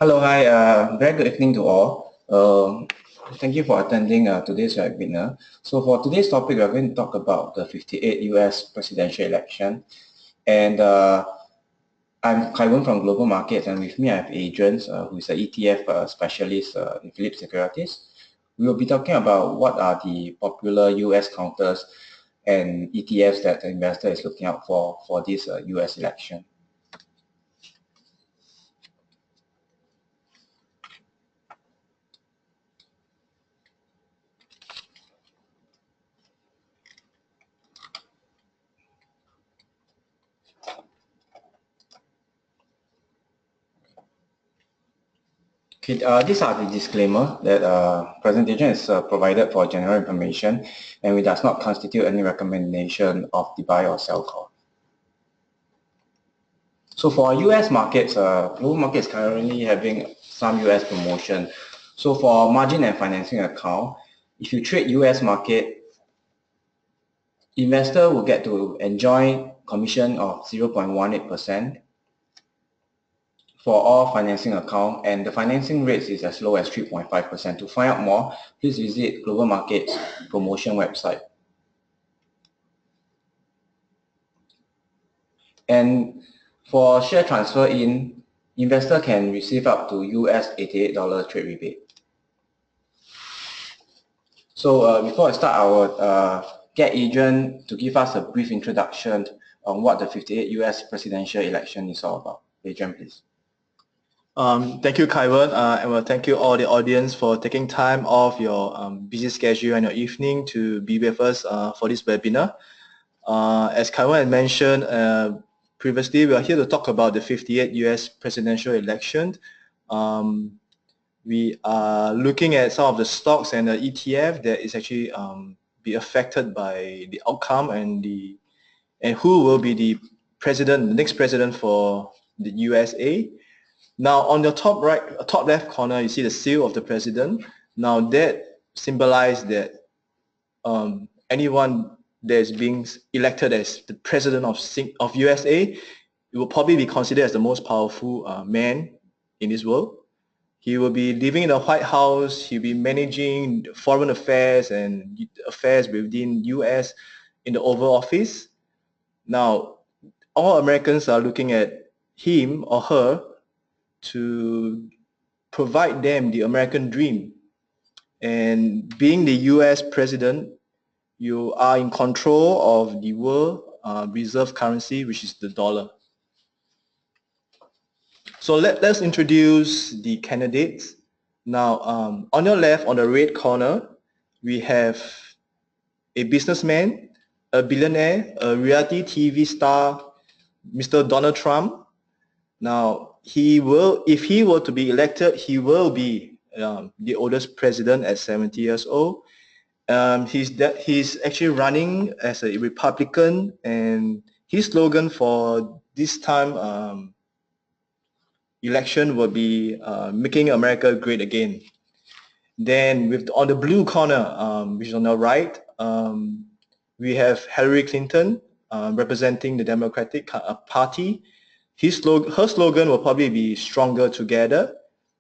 Hello, hi. Very good evening to all. Thank you for attending today's webinar. So for today's topic, we're going to talk about the 58 US presidential election. And I'm Kaiwan from Global Markets, and with me I have Adrian, who is an ETF specialist in Phillip Securities. We will be talking about what are the popular US counters and ETFs that the investor is looking out for this US election. Okay, these are the disclaimer that presentation is provided for general information and it does not constitute any recommendation of the buy or sell call. So for US markets, global markets currently having some US promotion. So for margin and financing account, if you trade US market, investor will get to enjoy commission of 0.18%. for all financing account, and the financing rates is as low as 3.5%. To find out more, please visit Global Markets promotion website. And for share transfer in, investor can receive up to US $88 trade rebate. So before I start, I would get Adrian to give us a brief introduction on what the 58 US presidential election is all about. Adrian, please. Thank you, Kaiwan, and thank you all the audience for taking time off your busy schedule and your evening to be with us for this webinar. As Kaiwan had mentioned previously, we are here to talk about the 58 US presidential election. We are looking at some of the stocks and the ETF that is actually be affected by the outcome and who will be the president, the next president for the USA. Now, on the top left corner, you see the seal of the president. Now, that symbolizes that anyone that is being elected as the president of USA will probably be considered as the most powerful man in this world. He will be living in the White House. He'll be managing foreign affairs and affairs within US in the Oval Office. Now, all Americans are looking at him or her to provide them the American dream. And being the US president, you are in control of the world reserve currency, which is the dollar. So let's introduce the candidates. Now, on your left, on the red corner, we have a businessman, a billionaire, a reality TV star, Mr. Donald Trump. Now, if he were to be elected, he will be the oldest president at 70 years old. He's actually running as a Republican, and his slogan for this time election will be making America great again. Then on the blue corner, which is on the right, we have Hillary Clinton representing the Democratic Party. Her slogan will probably be stronger together.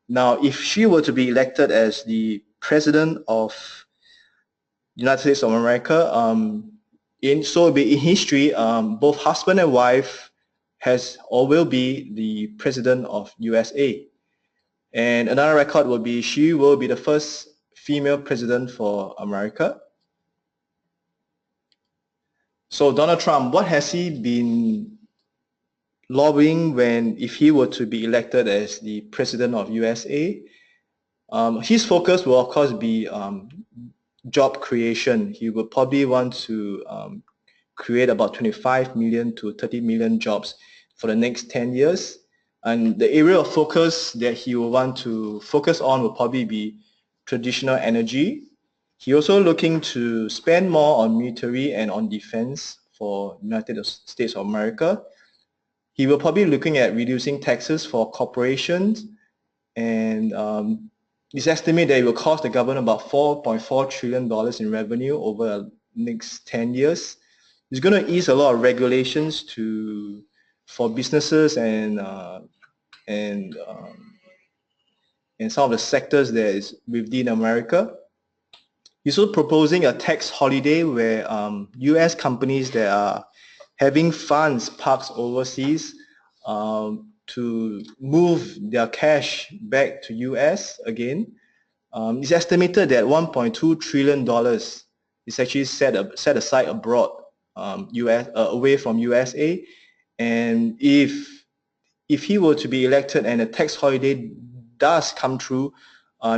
Now, if she were to be elected as the president of the United States of America, in history, both husband and wife will be the president of USA. And another record will be she will be the first female president for America. So Donald Trump, what has he been lobbying if he were to be elected as the president of USA? His focus will of course be job creation. He will probably want to create about 25 million to 30 million jobs for the next 10 years. And the area of focus that he will want to focus on will probably be traditional energy. He also looking to spend more on military and on defense for United States of America. He will probably be looking at reducing taxes for corporations, and it's estimated that it will cost the government about $4.4 trillion in revenue over the next 10 years. It's going to ease a lot of regulations for businesses and and some of the sectors that is within America. He's also proposing a tax holiday where US companies that are having funds parked overseas to move their cash back to US again. It's estimated that $1.2 trillion is actually set aside abroad, away from USA. And if he were to be elected and a tax holiday does come true,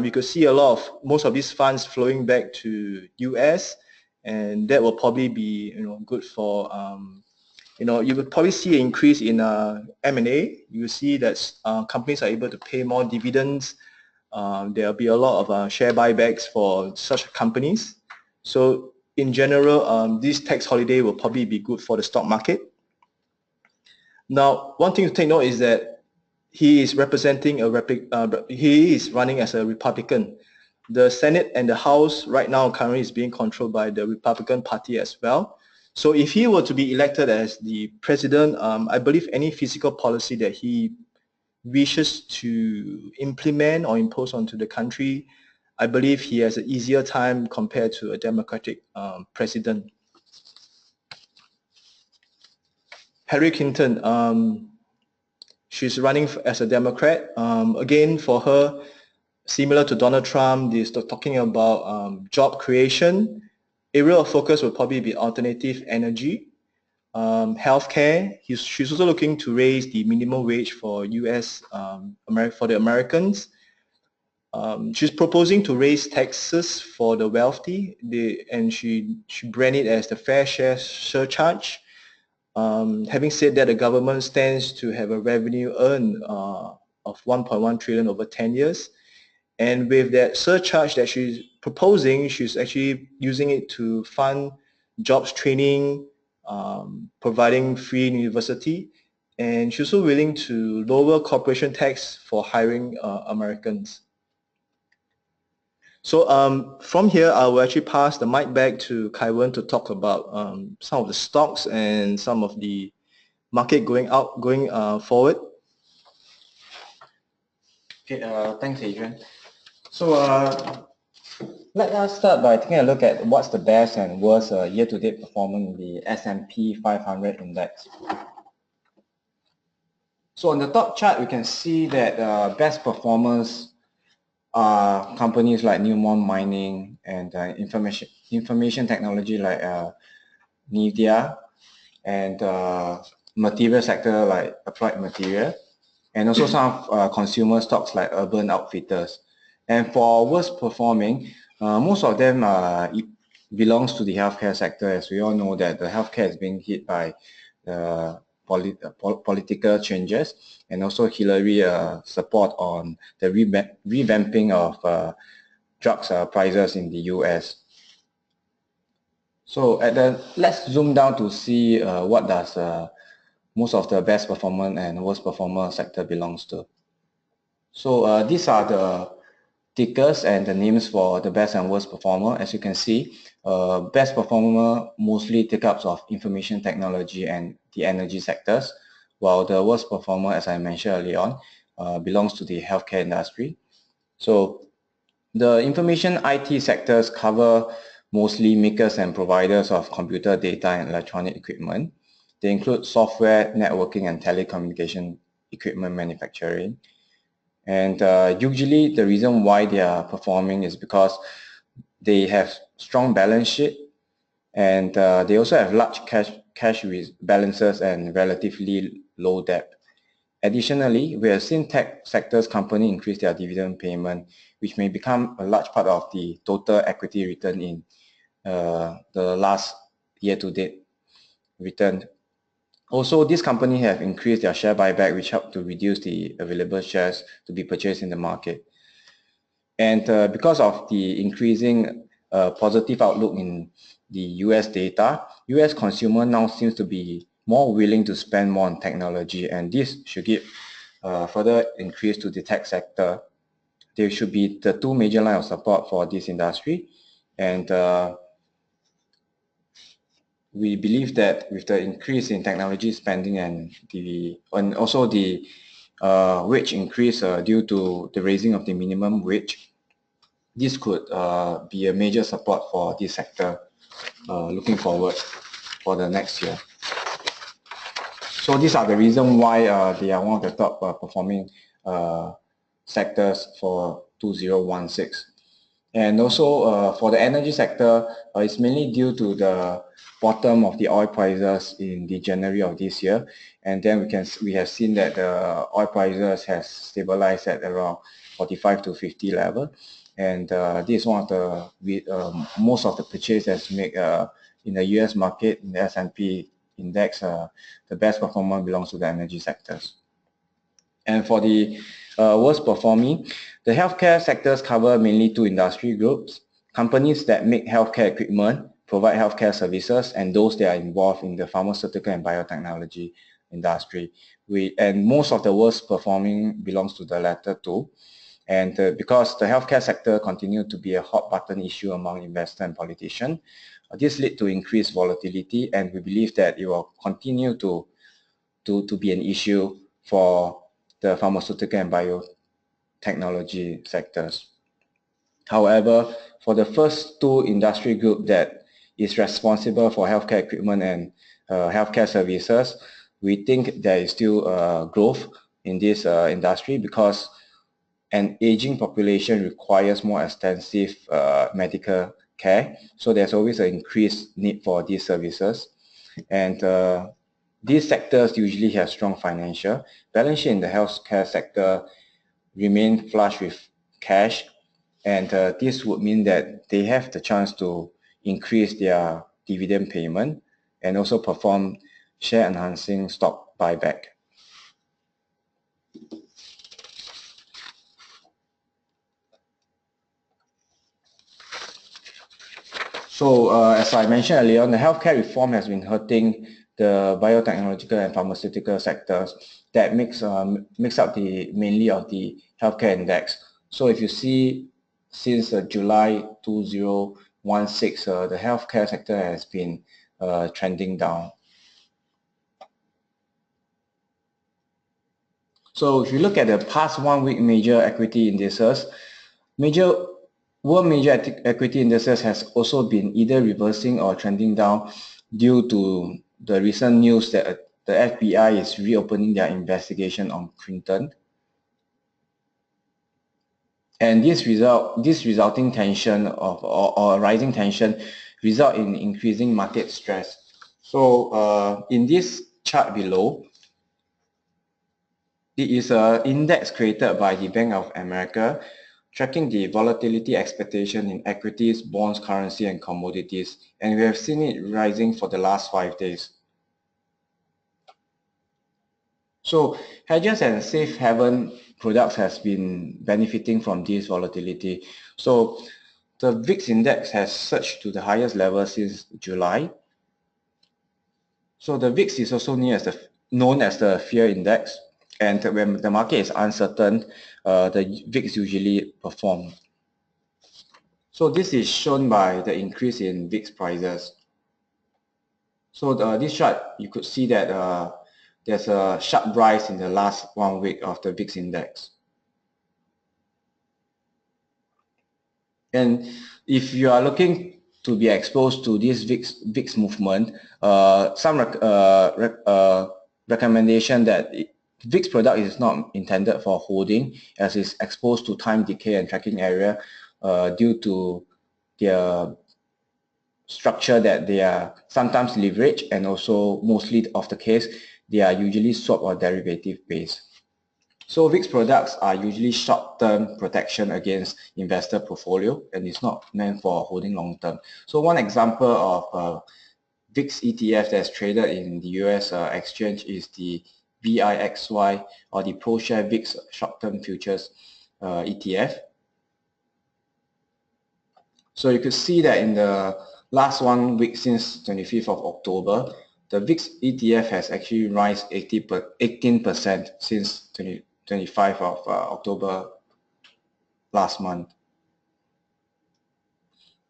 you could see most of these funds flowing back to US, and that will probably be good for you would probably see an increase in M&A. You see that companies are able to pay more dividends. There will be a lot of share buybacks for such companies. So in general, this tax holiday will probably be good for the stock market. Now, one thing to take note is that he is he is running as a Republican. The Senate and the House right now currently is being controlled by the Republican Party as well. So if he were to be elected as the president, I believe any fiscal policy that he wishes to implement or impose onto the country, I believe he has an easier time compared to a Democratic president. Hillary Clinton, she's running as a Democrat. Again, for her, similar to Donald Trump, they're talking about job creation. Area of focus will probably be alternative energy, healthcare. She's also looking to raise the minimum wage for for the Americans. She's proposing to raise taxes for the wealthy, and she brand it as the fair share surcharge. Having said that, the government stands to have a revenue earned of 1.1 trillion over 10 years. And with that surcharge that she's proposing, she's actually using it to fund jobs training, providing free university, and she's also willing to lower corporation tax for hiring Americans. So from here, I will actually pass the mic back to Kai-Wen to talk about some of the stocks and some of the market going forward. Okay, thanks, Adrian. So let us start by taking a look at what's the best and worst year-to-date performance in the S&P 500 index. So on the top chart, we can see that best performers are companies like Newmont Mining and information technology like NVIDIA, and material sector like Applied Material, and also some consumer stocks like Urban Outfitters. And for worst performing, most of them belongs to the healthcare sector, as we all know that the healthcare is being hit by political changes, and also Hillary support on the revamping of drugs prices in the US. So let's zoom down to see what does most of the best performer and worst performer sector belongs to. So these are the tickers and the names for the best and worst performer. As you can see, best performer mostly take ups of information technology and the energy sectors, while the worst performer, as I mentioned earlier on, belongs to the healthcare industry. So the information IT sectors cover mostly makers and providers of computer data and electronic equipment. They include software, networking, and telecommunication equipment manufacturing. And usually the reason why they are performing is because they have strong balance sheet, and they also have large cash balances and relatively low debt. Additionally, we have seen tech sectors company increase their dividend payment, which may become a large part of the total equity return in the last year-to-date return. Also, these companies have increased their share buyback, which helped to reduce the available shares to be purchased in the market. And because of the increasing positive outlook in the US data, US consumer now seems to be more willing to spend more on technology, and this should give further increase to the tech sector. There should be the two major lines of support for this industry, and we believe that with the increase in technology spending and also the wage increase due to the raising of the minimum wage, this could be a major support for this sector looking forward for the next year. So these are the reasons why they are one of the top performing sectors for 2016. And also for the energy sector, it's mainly due to the bottom of the oil prices in the January of this year. And then we have seen that the oil prices has stabilized at around 45 to 50 level. And this is one of the most of the purchases made in the US market, in the S&P index. The best performer belongs to the energy sectors. And for the worst performing, the healthcare sectors cover mainly two industry groups: companies that make healthcare equipment, provide healthcare services, and those that are involved in the pharmaceutical and biotechnology industry. And most of the worst performing belongs to the latter two. And because the healthcare sector continued to be a hot button issue among investors and politicians, this led to increased volatility, and we believe that it will continue to be an issue for the pharmaceutical and biotechnology sectors. However, for the first two industry group that is responsible for healthcare equipment and healthcare services, we think there is still growth in this industry because an aging population requires more extensive medical care. So there's always an increased need for these services. And these sectors usually have strong financial. Balance sheet in the healthcare sector remain flush with cash, and this would mean that they have the chance to increase their dividend payment and also perform share enhancing stock buyback. So as I mentioned earlier, the healthcare reform has been hurting the biotechnological and pharmaceutical sectors that makes up mainly of the healthcare index. So if you see since July 2016, the healthcare sector has been trending down. So if you look at the past 1 week major equity indices, world major equity indices has also been either reversing or trending down due to the recent news that the FBI is reopening their investigation on Clinton. And this resulting tension or rising tension result in increasing market stress. So in this chart below, it is an index created by the Bank of America tracking the volatility expectation in equities, bonds, currency, and commodities. And we have seen it rising for the last 5 days. So Hedges and safe haven products has been benefiting from this volatility. So the VIX index has surged to the highest level since July. So the VIX is also known as the fear index. And when the market is uncertain, the VIX usually perform. So this is shown by the increase in VIX prices. So this chart, you could see that there's a sharp rise in the last 1 week of the VIX index. And if you are looking to be exposed to this VIX movement, some recommendation that VIX product is not intended for holding, as it's exposed to time decay and tracking area due to their structure that they are sometimes leveraged, and also mostly of the case they are usually swap or derivative based. So VIX products are usually short-term protection against investor portfolio, and it's not meant for holding long-term. So one example of VIX ETF that's traded in the US exchange is the VIXY, or the ProShare VIX short-term futures ETF. So you could see that in the last 1 week since 25th of October, the VIX ETF has actually risen 18% since 25th of October last month.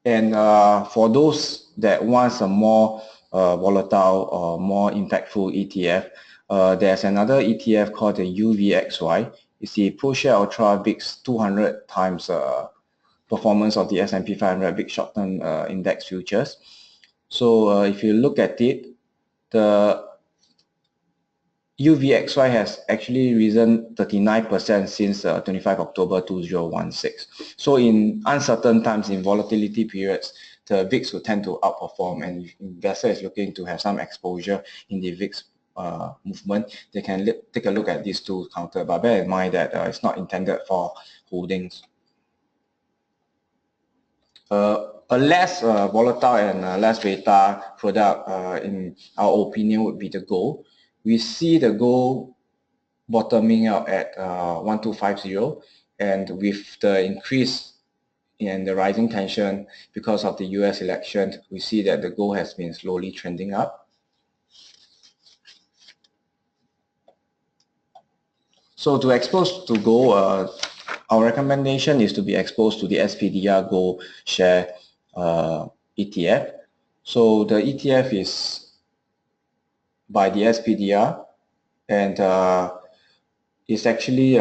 And for those that wants a more volatile or more impactful ETF, there's another ETF called the UVXY. It's the ProShare Ultra VIX 200 times performance of the S&P 500 VIX short-term index futures. So if you look at it, the UVXY has actually risen 39% since 25 October 2016. So in uncertain times, in volatility periods, the VIX will tend to outperform, and if investor is looking to have some exposure in the VIX movement, they can take a look at these two counters, but bear in mind that it's not intended for holdings. A less volatile and less beta product, in our opinion, would be the gold. We see the gold bottoming out at 1250, and with the increase in the rising tension because of the US election, we see that the gold has been slowly trending up. So to expose to gold, our recommendation is to be exposed to the SPDR Gold Share ETF. So the ETF is by the SPDR, and it's actually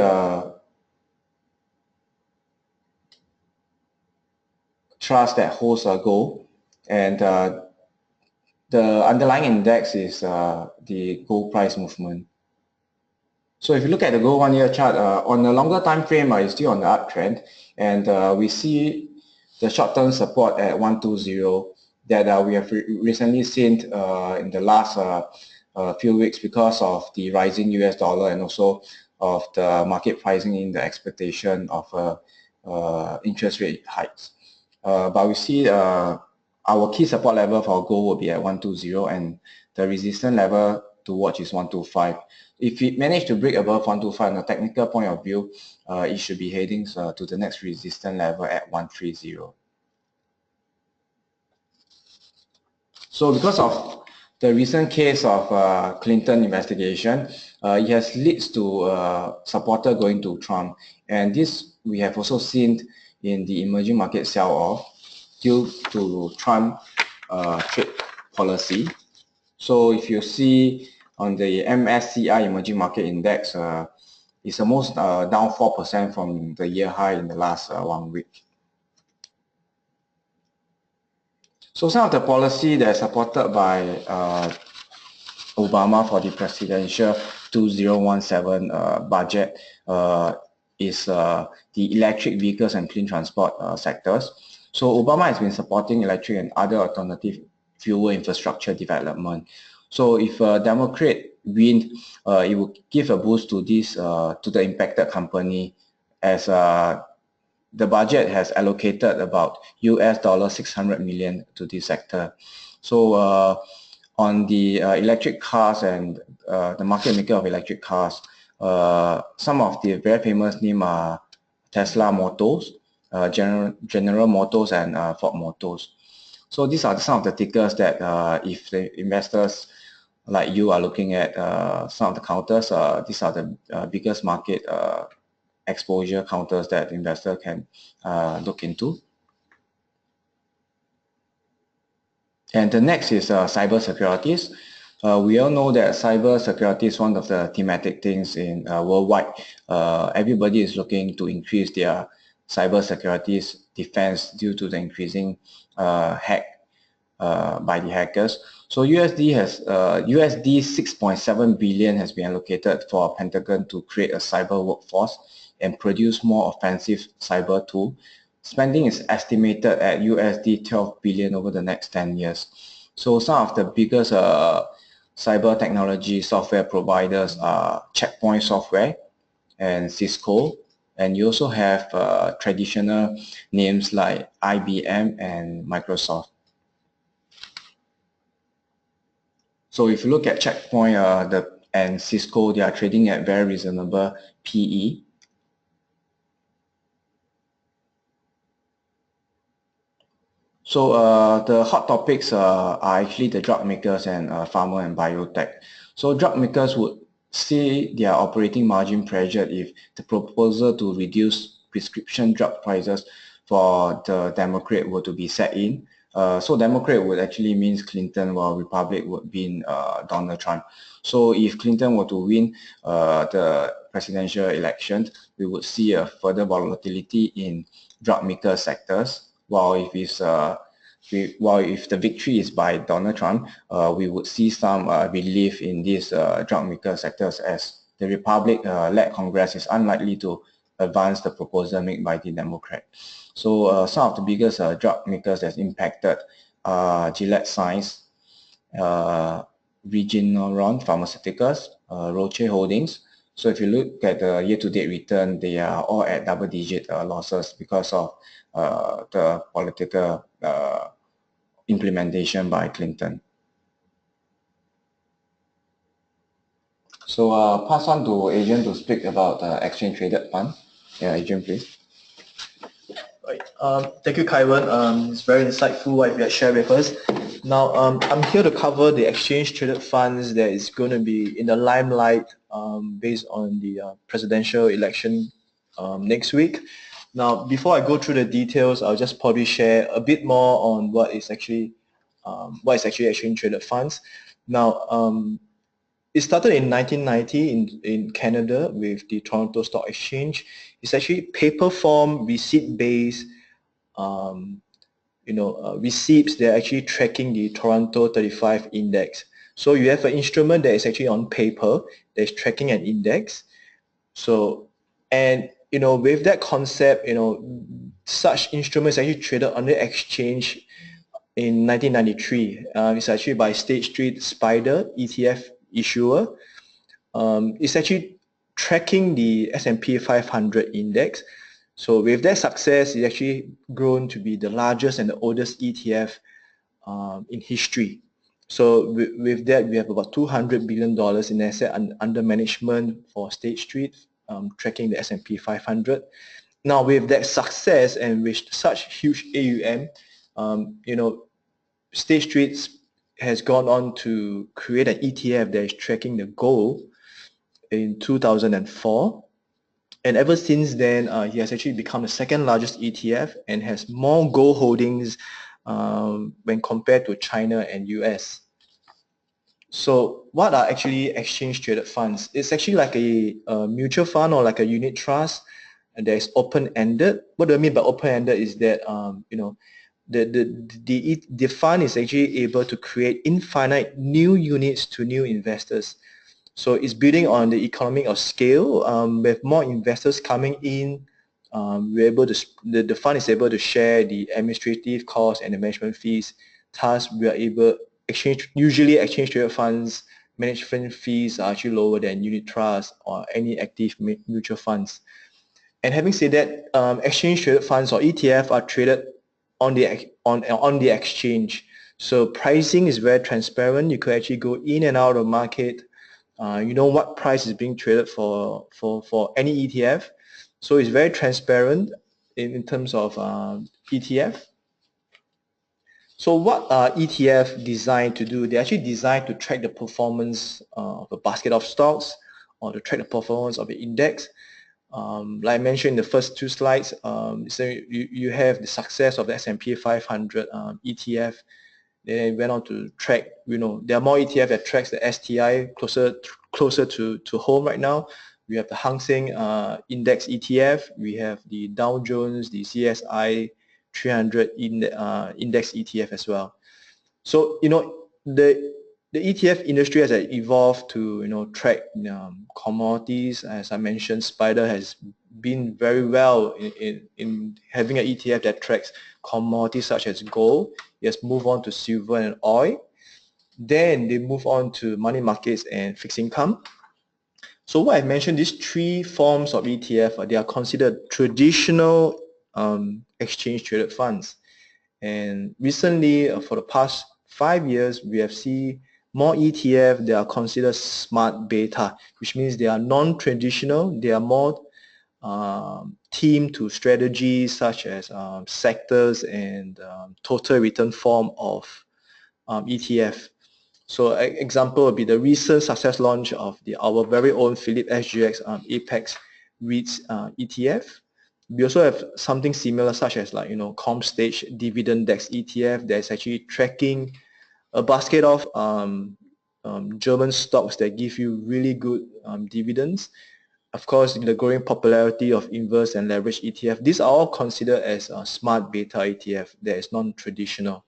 trust that holds gold, and the underlying index is the gold price movement. So if you look at the gold 1 year chart, on a longer time frame, it's still on the uptrend, and we see the short-term support at 120 that we have recently seen in the last few weeks because of the rising US dollar and also of the market pricing in the expectation of interest rate hikes. But we see our key support level for gold will be at 120, and the resistance level to watch is 125. If it managed to break above 125 on a technical point of view, it should be heading to the next resistance level at 130. So because of the recent case of Clinton investigation, it has leads to supporter going to Trump, and this we have also seen in the emerging market sell-off due to Trump trade policy. So if you see on the MSCI Emerging Market Index, it's almost down 4% from the year high in the last 1 week. So some of the policy that is supported by Obama for the presidential 2017 budget is the electric vehicles and clean transport sectors. So Obama has been supporting electric and other alternative fuel infrastructure development. So if a Democrat win, it will give a boost to this to the impacted company, as the budget has allocated about $600 million to this sector. So on the electric cars and the market maker of electric cars, some of the very famous names are Tesla Motors, General Motors, and Ford Motors. So these are some of the tickers that if the investors like you are looking at some of the counters, these are the biggest market exposure counters that investor can look into. And the next is cyber securities. We all know that cyber security is one of the thematic things in worldwide. Everybody is looking to increase their cyber securities defense due to the increasing hack by the hackers. So USD 6.7 billion has been allocated for Pentagon to create a cyber workforce and produce more offensive cyber tool. Spending is estimated at USD 12 billion over the next 10 years. So some of the biggest cyber technology software providers are Checkpoint Software and Cisco, and you also have traditional names like IBM and Microsoft. So if you look at Checkpoint and Cisco, they are trading at very reasonable PE. So the hot topics are actually the drug makers and pharma and biotech. So drug makers would see their operating margin pressured if the proposal to reduce prescription drug prices for the Democrat were to be set in. So Democrat would actually means Clinton, while Republic would mean Donald Trump. So if Clinton were to win the presidential election, we would see a further volatility in drug maker sectors, while if if the victory is by Donald Trump, we would see some relief in these drug maker sectors, as the Republic-led Congress is unlikely to advance the proposal made by the Democrat. So some of the biggest drug makers that's impacted are Gillette Science, Regeneron Pharmaceuticals, Roche Holdings. So if you look at the year-to-date return, they are all at double-digit losses because of the political implementation by Clinton. So pass on to Adrian to speak about exchange-traded fund. Yeah, Adrian, please. Right. Thank you, Kaiwan. It's very insightful what you have shared with us. Now, I'm here to cover the exchange-traded funds that is going to be in the limelight based on the presidential election next week. Now, before I go through the details, I'll just probably share a bit more on what is actually exchange-traded funds. Now, it started in 1990 in Canada with the Toronto Stock Exchange. It's actually paper form, receipt-based, receipts. They're actually tracking the Toronto 35 index. So you have an instrument that is actually on paper that is tracking an index. So, and with that concept, such instruments actually traded on the exchange in 1993. It's actually by State Street Spider ETF issuer. It's actually tracking the S&P 500 index. So with that success, it's actually grown to be the largest and the oldest ETF in history. So with that, we have about $200 billion in asset under management for State Street, tracking the S&P 500. Now with that success and with such huge AUM, State Street has gone on to create an ETF that is tracking the gold in 2004. And ever since then, he has actually become the second largest ETF and has more gold holdings when compared to China and US. So what are actually exchange-traded funds? It's actually like a mutual fund or like a unit trust that is open-ended. What do I mean by open-ended is that, the fund is actually able to create infinite new units to new investors. So it's building on the economy of scale. With more investors coming in, we're able to the fund is able to share the administrative costs and the management fees. Thus, we are able usually exchange-traded funds management fees are actually lower than unit trusts or any active mutual funds. And having said that, exchange-traded funds or ETF are traded on the exchange. So pricing is very transparent. You could actually go in and out of the market. You know what price is being traded for any ETF. So it's very transparent in terms of ETF. So what are ETF designed to do? They're actually designed to track the performance of a basket of stocks or to track the performance of the index. Like I mentioned in the first two slides, so you have the success of the S&P 500 ETF. They went on to track, there are more ETF that tracks the STI closer to home right now. We have the Hang Seng Index ETF. We have the Dow Jones, the CSI 300 Index ETF as well. So, the ETF industry has evolved to, track commodities. As I mentioned, Spider has been very well in having an ETF that tracks commodities such as gold. It has moved on to silver and oil. Then they move on to money markets and fixed income. So what I mentioned, these three forms of ETF, they are considered traditional exchange-traded funds. And recently, for the past 5 years, we have seen more ETF that are considered smart beta, which means they are non-traditional. They are more themed to strategies such as sectors and total return form of ETF. So an example would be the recent success launch of our very own Phillip SGX Apex REITs ETF. We also have something similar, such as like, comp stage dividend dex ETF that's actually tracking a basket of German stocks that give you really good dividends. Of course, the growing popularity of inverse and leverage ETF, these are all considered as smart beta ETF that is non-traditional.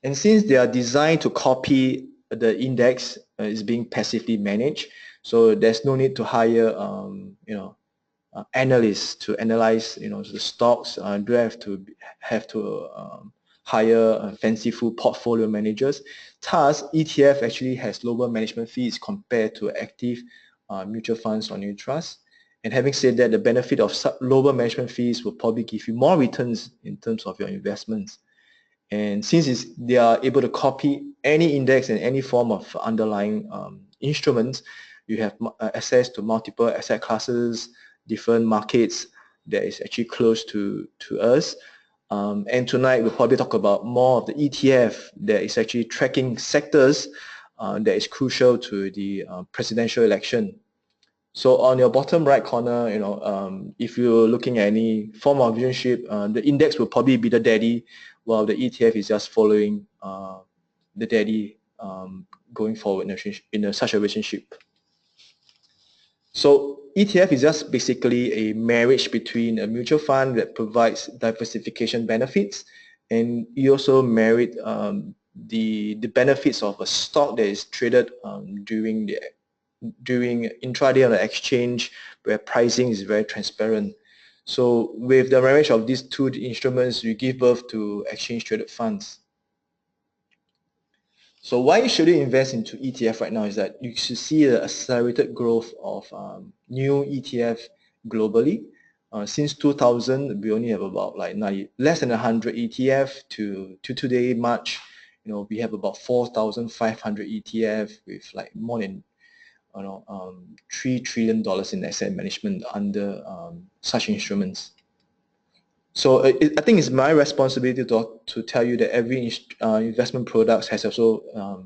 And since they are designed to copy the index, is being passively managed, so there's no need to hire analysts to analyze the stocks. Do have to hire fanciful portfolio managers. Thus, ETF actually has lower management fees compared to active mutual funds or unit trusts. And having said that, the benefit of lower management fees will probably give you more returns in terms of your investments. And since they are able to copy any index and any form of underlying instruments, you have access to multiple asset classes, different markets that is actually close to us. And tonight we'll probably talk about more of the ETF that is actually tracking sectors that is crucial to the presidential election. So on your bottom right corner, if you're looking at any form of relationship, the index will probably be the daddy, while the ETF is just following the daddy going forward in such a relationship. So ETF is just basically a marriage between a mutual fund that provides diversification benefits, and you also married the benefits of a stock that is traded during intraday on the exchange, where pricing is very transparent. So with the marriage of these two instruments, you give birth to exchange traded funds. So why should you invest into ETF right now is that you should see the accelerated growth of new ETF globally. Since 2000, we only have about like less than 100 ETF to today, March. We have about 4,500 ETF with like more than $3 trillion in asset management under such instruments. So I think it's my responsibility to tell you that every investment product has also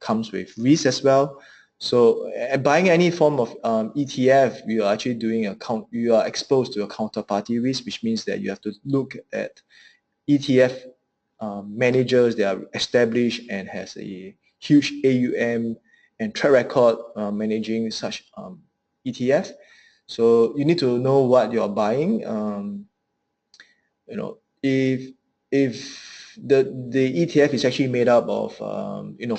comes with risk as well. So buying any form of ETF, you are actually you are exposed to a counterparty risk, which means that you have to look at ETF managers that are established and has a huge AUM and track record managing such ETF. So you need to know what you're buying. If the ETF is actually made up of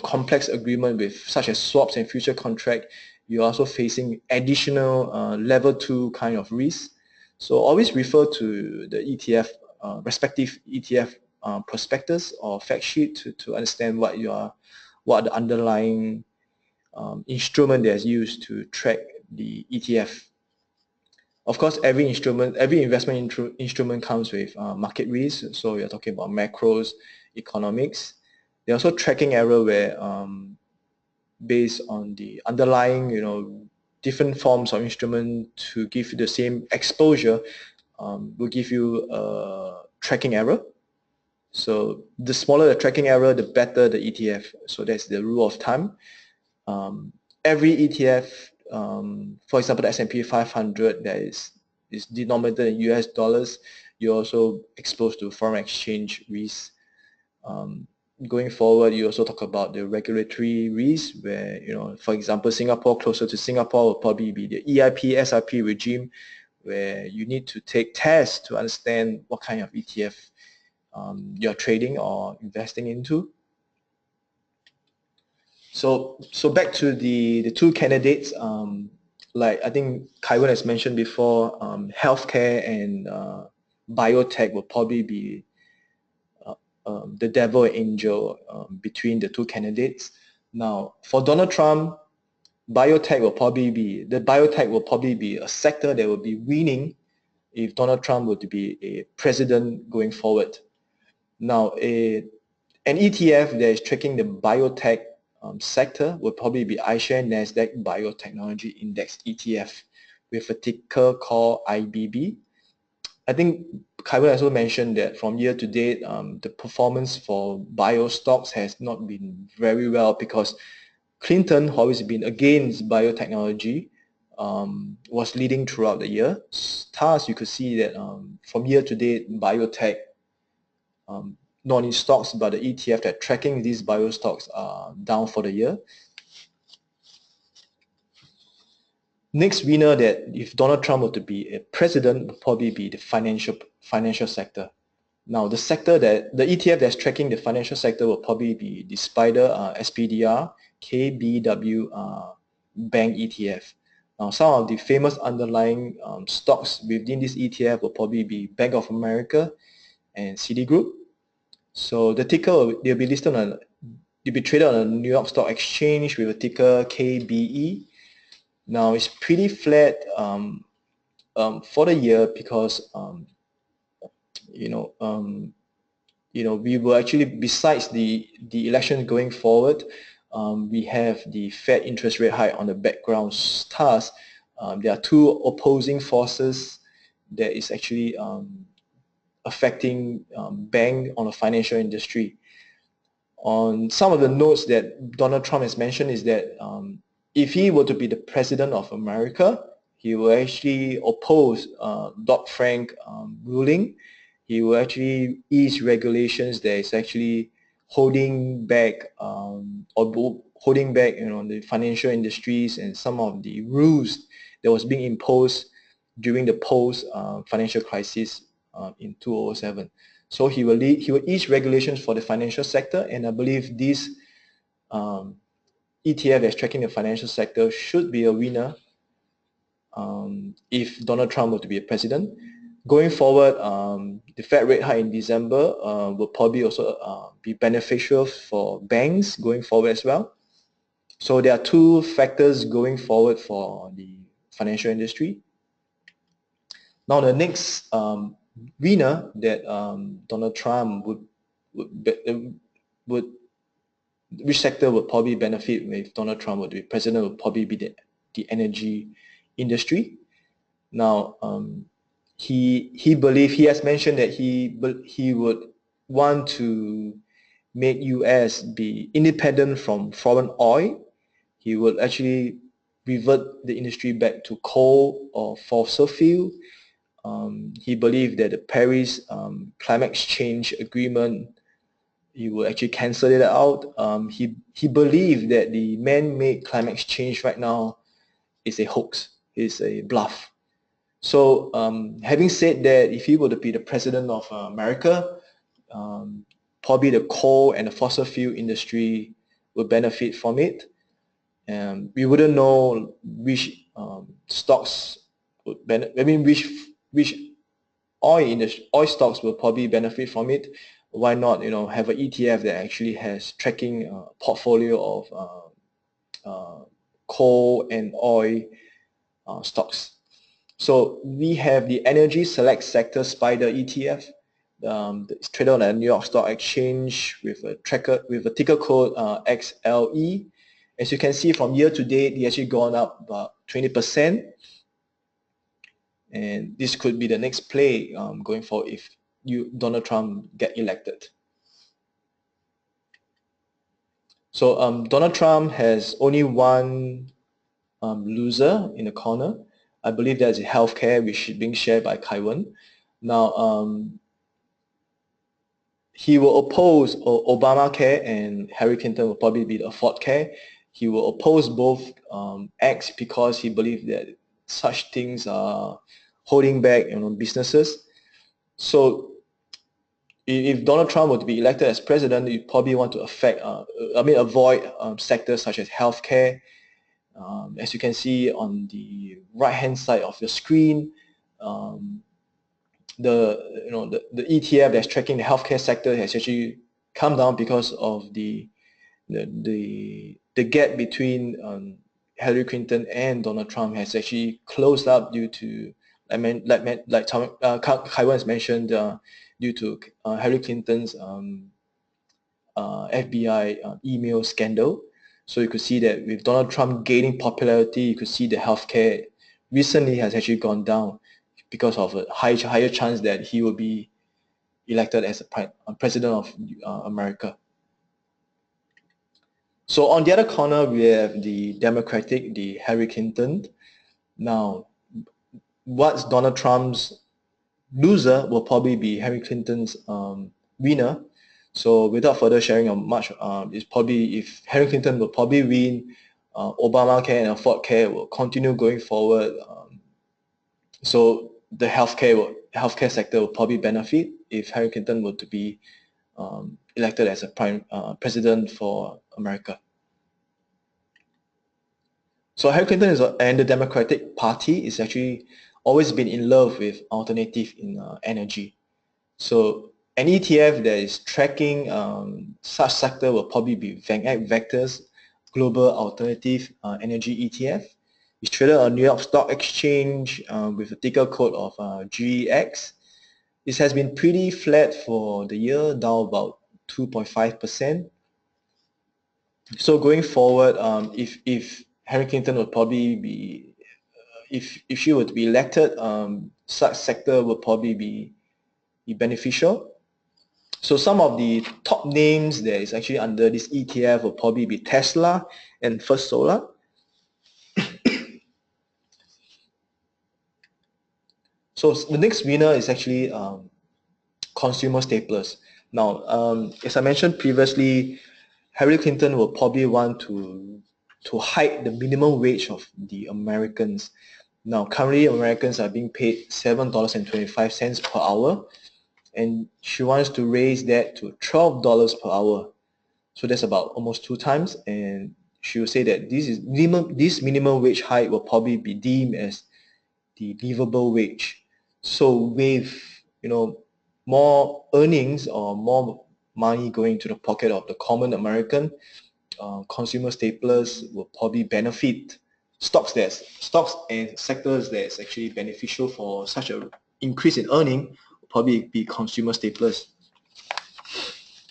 complex agreement with such as swaps and future contract, you're also facing additional level 2 kind of risk. So always refer to the ETF respective ETF prospectus or fact sheet to understand what the underlying instrument that's used to track the ETF. Of course, every investment instrument comes with market risk. So you're talking about macros, economics. There's also tracking error where based on the underlying, different forms of instrument to give you the same exposure will give you a tracking error. So the smaller the tracking error, the better the ETF. So that's the rule of thumb. Every ETF, for example, the S&P 500 that is denominated in US dollars, you're also exposed to foreign exchange risk. Going forward, you also talk about the regulatory risk where, for example, Singapore, closer to Singapore will probably be the EIP, SIP regime, where you need to take tests to understand what kind of ETF you're trading or investing into. So back to the two candidates, like I think Kaiwan has mentioned before, healthcare and biotech will probably be the devil and angel between the two candidates. Now, for Donald Trump, biotech will probably be a sector that will be winning if Donald Trump were to be a president going forward. Now, an ETF that is tracking the biotech sector will probably be iShares Nasdaq Biotechnology Index ETF with a ticker called IBB. I think Kaiwan also mentioned that from year to date, the performance for bio stocks has not been very well because Clinton always been against biotechnology, was leading throughout the year. Thus, you could see that from year to date, biotech, not only stocks, but the ETF that tracking these bio stocks are down for the year. Next winner that if Donald Trump were to be a president would probably be the financial sector. Now the sector that the ETF that's tracking the financial sector will probably be the SPDR SPDR KBW Bank ETF. Now some of the famous underlying stocks within this ETF will probably be Bank of America and Citigroup. So the ticker they'll be listed on they'll be traded on the New York Stock Exchange with a ticker KBE. Now it's pretty flat for the year because we will actually, besides the election going forward, we have the Fed interest rate hike on the background. Thus, there are two opposing forces that is actually affecting bank on the financial industry. On some of the notes that Donald Trump has mentioned is that if he were to be the president of America, he will actually oppose Dodd-Frank ruling. He will actually ease regulations that is actually holding back the financial industries and some of the rules that was being imposed during the post financial crisis in 2007. So he will ease regulations for the financial sector, and I believe this ETF that's tracking the financial sector should be a winner if Donald Trump were to be a president. Going forward, the Fed rate hike in December will probably also be beneficial for banks going forward as well. So there are two factors going forward for the financial industry. Now the next winner that Donald Trump would which sector would probably benefit if Donald Trump would be president would probably be the energy industry. Now he has mentioned that he would want to make US be independent from foreign oil. He would actually revert the industry back to coal or fossil fuel. He believed that the Paris climate change agreement, he will actually cancel it out. He believed that the man-made climate change right now is a hoax, is a bluff. So having said that, if he were to be the president of America, probably the coal and the fossil fuel industry will benefit from it. We wouldn't know which stocks would benefit. I mean, which oil stocks will probably benefit from it. Why not, have an ETF that actually has tracking portfolio of coal and oil stocks. So we have the Energy Select Sector SPDR ETF. It's traded on the New York Stock Exchange with a ticker code XLE. As you can see, from year to date, it's actually gone up about 20%. And this could be the next play going forward if Donald Trump get elected. So Donald Trump has only one loser in the corner. I believe that's healthcare, which is being shared by Kaiwan. Now, he will oppose Obamacare, and Hillary Clinton will probably be the fourth care. He will oppose both acts because he believes that such things are holding back businesses. So if Donald Trump were to be elected as president, you probably want to avoid sectors such as healthcare. As you can see on the right-hand side of the screen, the ETF that's tracking the healthcare sector has actually come down because of the gap between Hillary Clinton and Donald Trump has actually closed up due to, Kaiwan has mentioned, due to Hillary Clinton's FBI email scandal. So you could see that with Donald Trump gaining popularity, you could see the healthcare recently has actually gone down because of a higher chance that he will be elected as a president of America. So on the other corner, we have the Democratic, the Hillary Clinton. Now, what's Donald Trump's loser will probably be Hillary Clinton's winner. So without further sharing on much, it's probably if Hillary Clinton will probably win, Obamacare and Affordcare will continue going forward. So the healthcare sector will probably benefit if Hillary Clinton were to be elected as a president for America. So Hillary Clinton and the Democratic Party is actually always been in love with alternative in energy. So an ETF that is tracking such sector will probably be Vector's Global Alternative Energy ETF. It's traded on New York Stock Exchange with a ticker code of GEX. This has been pretty flat for the year, down about 2.5%. So going forward, if Hillary Clinton would probably be, if she were to be elected, such sector will probably be beneficial. So some of the top names that is actually under this ETF will probably be Tesla and First Solar. So the next winner is actually consumer staplers. Now, as I mentioned previously, Hillary Clinton will probably want to hike the minimum wage of the Americans. Now, currently Americans are being paid $7.25 per hour, and she wants to raise that to $12 per hour. So that's about almost 2 times, and she will say that this minimum wage hike will probably be deemed as the livable wage. So with more earnings or more money going to the pocket of the common American, consumer staplers will probably benefit. Stocks and sectors that's actually beneficial for such an increase in earning will probably be consumer staplers.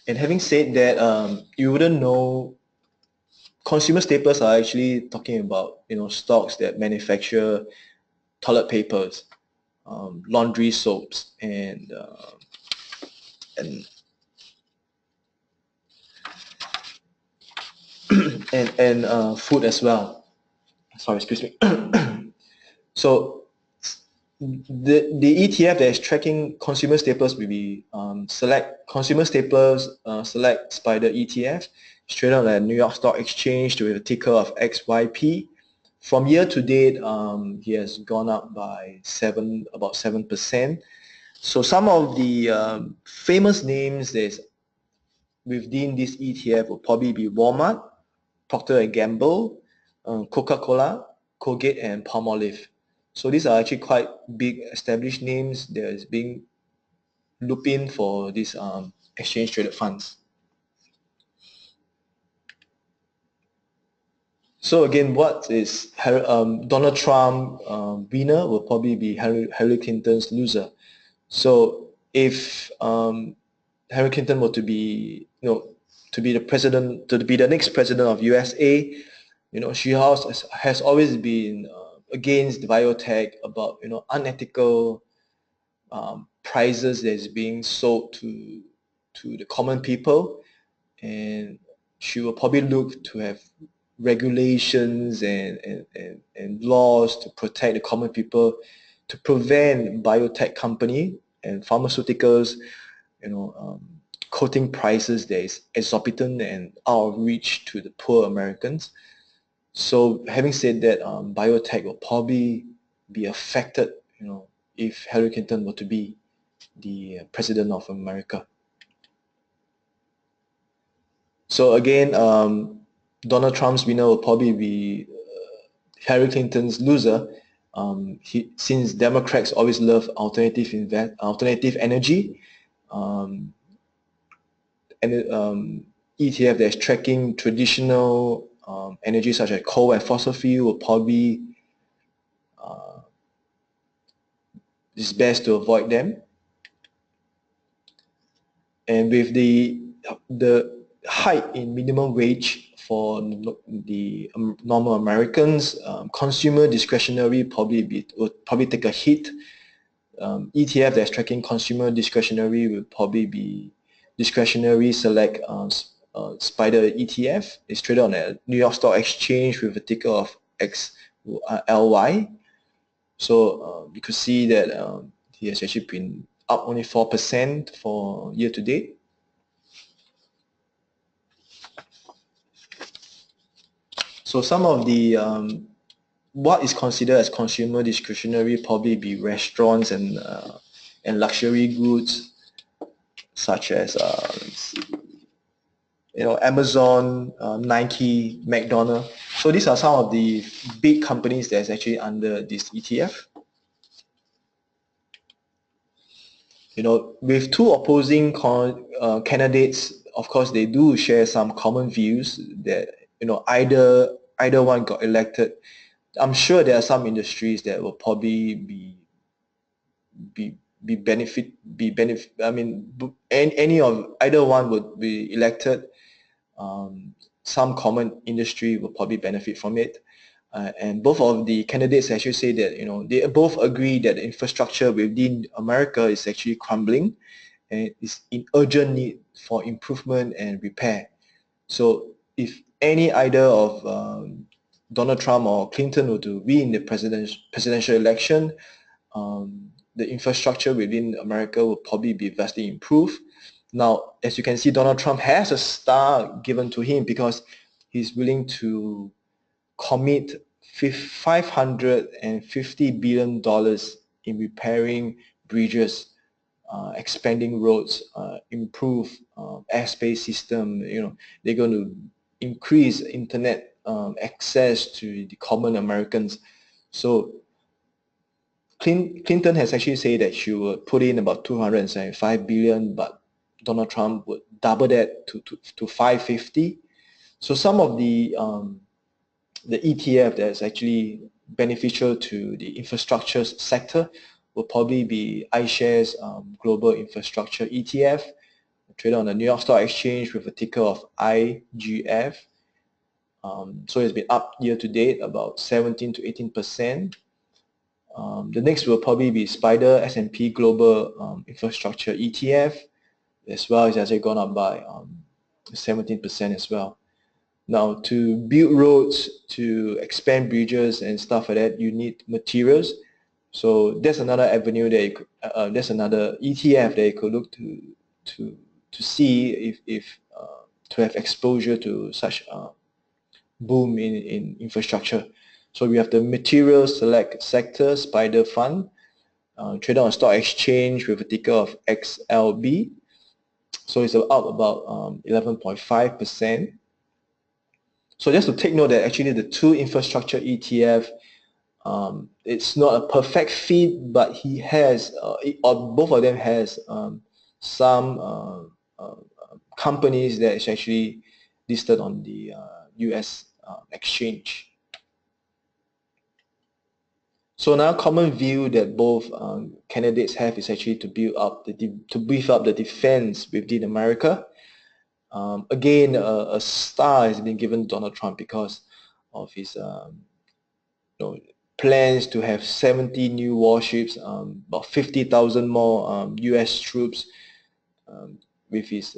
And having said that, you wouldn't know, consumer staples are actually talking about stocks that manufacture toilet papers, laundry soaps, and food as well. Sorry, excuse me. So the ETF that is tracking consumer staples will be Select Consumer Staples Select Spider ETF. It's traded on the New York Stock Exchange with a ticker of XYP. From year to date, he has gone up by about 7%. So some of the famous names that's within this ETF will probably be Walmart, Procter & Gamble, Coca-Cola, Colgate, and Palmolive. So these are actually quite big established names that is being looped in for these exchange traded funds. So again, what is Donald Trump winner will probably be Hillary Clinton's loser. So if Hillary Clinton were to be the next president of USA, she has always been against biotech, about unethical prices that's being sold to the common people, and she will probably look to have regulations and laws to protect the common people, to prevent biotech company and pharmaceuticals quoting prices that is exorbitant and out of reach to the poor Americans. So having said that, biotech will probably be affected if Hillary Clinton were to be the president of America. So again, Donald Trump's winner will probably be Hillary Clinton's loser. Since Democrats always love alternative energy, ETF that's tracking traditional energy such as coal and fossil fuel will probably it's best to avoid them. And with the hike in minimum wage for the normal Americans, consumer discretionary would probably take a hit. ETF that's tracking consumer discretionary will probably be Discretionary Select Spider ETF. It's traded on a New York Stock Exchange with a ticker of XLY. So you could see that he has actually been up only 4% for year to date. So some of the what is considered as consumer discretionary probably be restaurants and luxury goods, such as Amazon, Nike, McDonald's. So these are some of the big companies that's actually under this ETF. With two opposing candidates, of course, they do share some common views that either one got elected. I'm sure there are some industries that will probably I mean, any of either one would be elected. Some common industry will probably benefit from it. And both of the candidates actually say that they both agree that the infrastructure within America is actually crumbling and is in urgent need for improvement and repair. So if either of Donald Trump or Clinton were to win the presidential election, the infrastructure within America will probably be vastly improved. Now, as you can see, Donald Trump has a star given to him because he's willing to commit $550 billion in repairing bridges, expanding roads, improve airspace system. They're going to increase internet access to the common Americans. So Clinton has actually said that she would put in about 275 billion, but Donald Trump would double that to 550. So some of the ETF that's actually beneficial to the infrastructure sector will probably be iShares Global Infrastructure ETF, traded on the New York Stock Exchange with a ticker of IGF. So it's been up year to date about 17 to 18%. The next will probably be SPDR S&P Global Infrastructure ETF, as well. It's actually gone up by 17% as well. Now, to build roads, to expand bridges and stuff like that, you need materials. So that's another avenue that that's another ETF that you could look to see if to have exposure to such boom in infrastructure. So we have the material select sector SPDR fund, traded on a stock exchange with a ticker of XLB. So it's up about 11.5%. So just to take note that actually the two infrastructure ETF, it's not a perfect fit, but he has, or both of them has some companies that is actually listed on the US exchange. So now common view that both candidates have is actually to beef up the defense within America. Again, a star has been given to Donald Trump because of his plans to have 70 new warships, about 50,000 more US troops, with his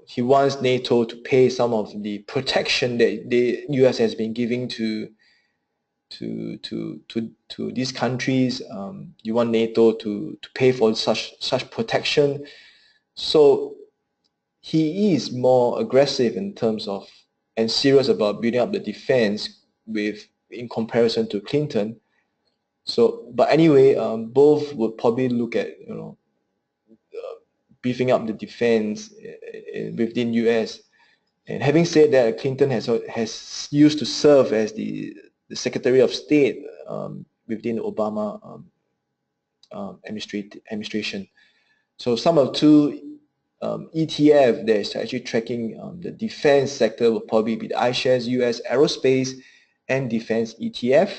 he wants NATO to pay some of the protection that the US has been giving to these countries. You want NATO to pay for such protection. So he is more aggressive in terms of and serious about building up the defense in comparison to Clinton. So, but anyway, both would probably look at beefing up the defense within US. And having said that, Clinton has used to serve as the Secretary of State within the Obama administration. So some of two ETF that's actually tracking the defense sector will probably be the iShares US Aerospace and Defense ETF.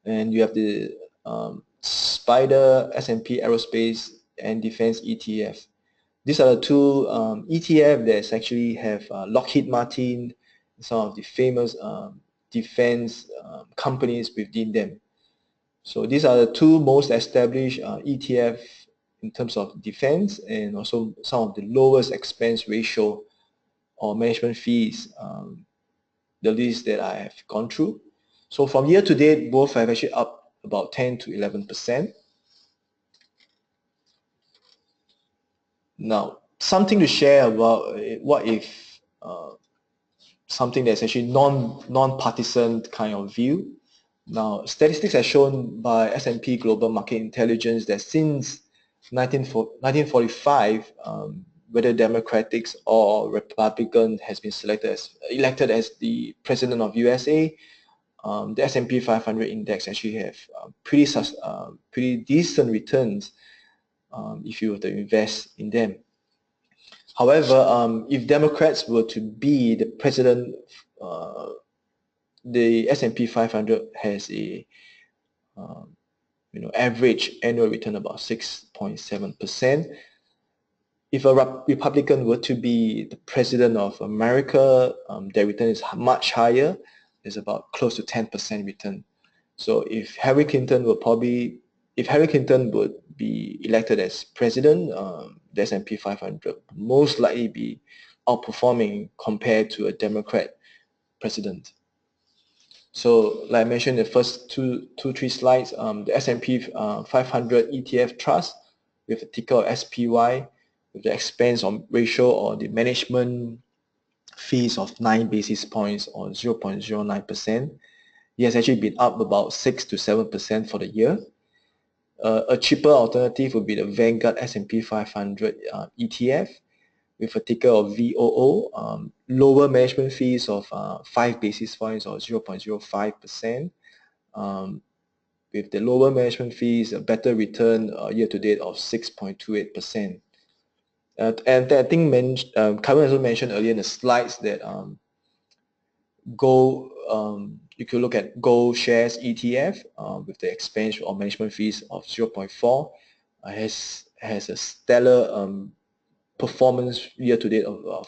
And you have the SPDR S&P Aerospace and Defense ETF. These are the two ETF that actually have Lockheed Martin, some of the famous defense companies within them. So these are the two most established ETF in terms of defense, and also some of the lowest expense ratio or management fees, the list that I have gone through. So from year to date, both have actually up about 10 to 11%. Now, something to share about what if something that's actually non-partisan kind of view. Now, statistics are shown by S&P Global Market Intelligence that since 1945, whether Democrats or Republican has been elected as the president of USA, the S&P 500 index actually have pretty decent returns if you were to invest in them. However, if Democrats were to be the president, the S&P 500 has a average annual return about 6.7%. If a Republican were to be the president of America, their return is much higher. It's about close to 10% return. So if Hillary Clinton would be elected as president, the S&P 500 would most likely be outperforming compared to a Democrat president. So like I mentioned in the first three slides, the S&P 500 ETF Trust with the ticker SPY, with the expense ratio or the management fees of 9 basis points or 0.09%. It has actually been up about 6 to 7% for the year. A cheaper alternative would be the Vanguard S&P 500 ETF with a ticker of VOO, lower management fees of 5 basis points or 0.05%. With the lower management fees, a better return year-to-date of 6.28%. And I think Kevin also mentioned earlier in the slides that gold, you could look at gold shares ETF with the expense or management fees of 0.4, has a stellar performance year-to-date of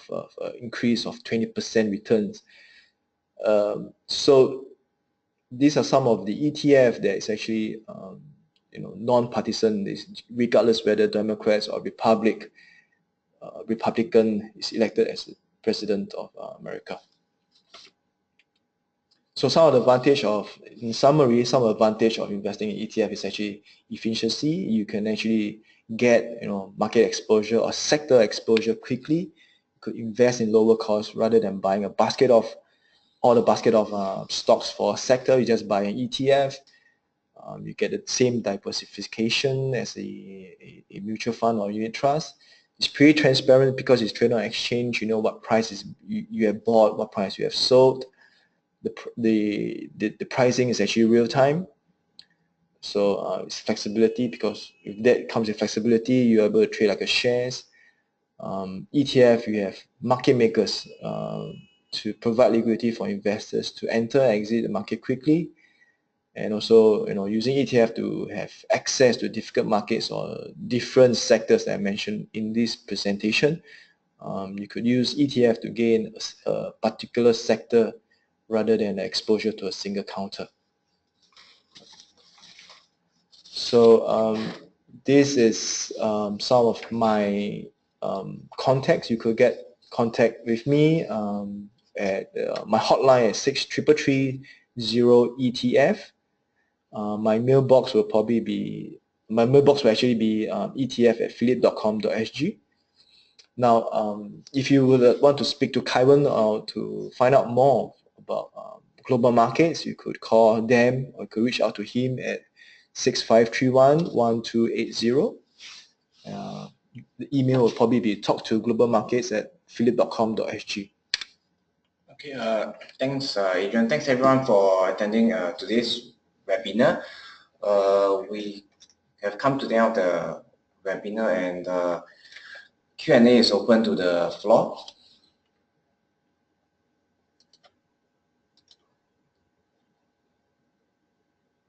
increase of 20% returns. So these are some of the ETF that is actually non-partisan, regardless whether Democrats or Republican is elected as the president of America. So in summary, some advantage of investing in ETF is actually efficiency. You can actually get market exposure or sector exposure quickly. You could invest in lower cost rather than buying a basket of stocks for a sector. You just buy an ETF. You get the same diversification as a mutual fund or unit trust. It's pretty transparent because it's traded on exchange. You know what prices you have bought, what price you have sold. The pricing is actually real time. So it's flexibility, because if that comes with flexibility, you're able to trade like a shares. ETF, you have market makers to provide liquidity for investors to enter and exit the market quickly. And also, using ETF to have access to difficult markets or different sectors that I mentioned in this presentation. You could use ETF to gain a particular sector rather than exposure to a single counter. So this is some of my contacts. You could get contact with me at my hotline at 6333 ETF. My mailbox will actually be etf@phillip.com.sg. Now, if you would want to speak to Kaiwan or to find out more about global markets, you could call them or you could reach out to him at 6531-1280. The email will probably be talktoglobalmarkets@phillip.com.sg. Okay, thanks Adrian. Thanks everyone for attending today's webinar. We have come to the end of the webinar, and Q&A is open to the floor.